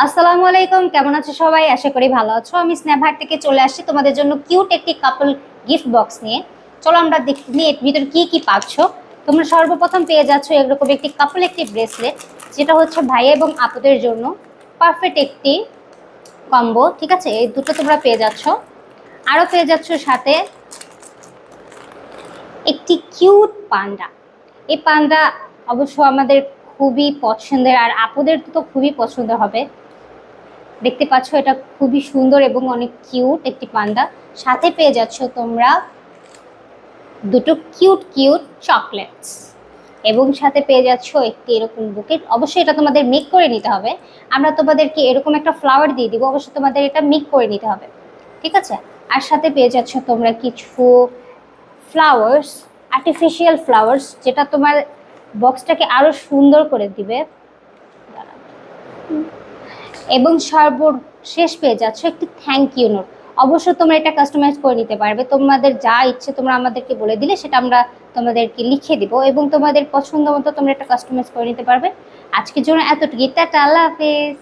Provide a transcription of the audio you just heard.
আসসালামু আলাইকুম, কেমন আছো সবাই? আশা করি ভালো আছো। আমি স্ন্যাপহাট থেকে চলে আসছি তোমাদের জন্য কিউট একটি কাপল গিফট বক্স নিয়ে। চলো আমরা দেখি এর ভিতরে কি কি পাচ্ছ। তোমরা সর্বপ্রথম পেয়ে যাচ্ছ এরকম একটি কাপল একটি ব্রেসলেট, যেটা হচ্ছে ভাইয়া এবং আপুদের জন্য পারফেক্ট একটি কম্বো। ঠিক আছে, এই দুটো তোমরা পেয়ে যাচ্ছ। আরও পেয়ে যাচ্ছ সাথে একটি কিউট পান্ডা। এই পান্ডা অবশ্য আমাদের খুবই পছন্দের, আর আপুদের তো খুবই পছন্দ হবে। দেখতে পাচ্ছ এটা খুবই সুন্দর এবং অনেক কিউট একটি পান্ডা। সাথে পেয়ে যাচ্ছ তোমরা দুটো কিউট কিউট চকলেটস, এবং সাথে পেয়ে যাচ্ছ একটি এরকম বুকেট। অবশ্যই এটা তোমাদের মেক করে নিতে হবে। আমরা তোমাদেরকে এরকম একটা ফ্লাওয়ার দিয়ে দিব, অবশ্যই তোমাদের এটা মেক করে নিতে হবে। ঠিক আছে, আর সাথে পেয়ে যাচ্ছ তোমরা কিছু ফ্লাওয়ার্স, আর্টিফিশিয়াল ফ্লাওয়ার্স, যেটা তোমার বক্সটাকে আরো সুন্দর করে দিবে। এবং সর্বশেষ পেয়ে যাচ্ছ একটি থ্যাংক ইউ নোট। অবশ্য তোমরা এটা কাস্টমাইজ করে নিতে পারবে, তোমাদের যা ইচ্ছে তোমরা আমাদেরকে বলে দিলে সেটা আমরা তোমাদেরকে লিখে দিব, এবং তোমাদের পছন্দ মতো তোমরা এটা কাস্টমাইজ করে নিতে পারবে। আজকের জন্য এতটুকুই, টাটা, আল্লাহ হাফেজ।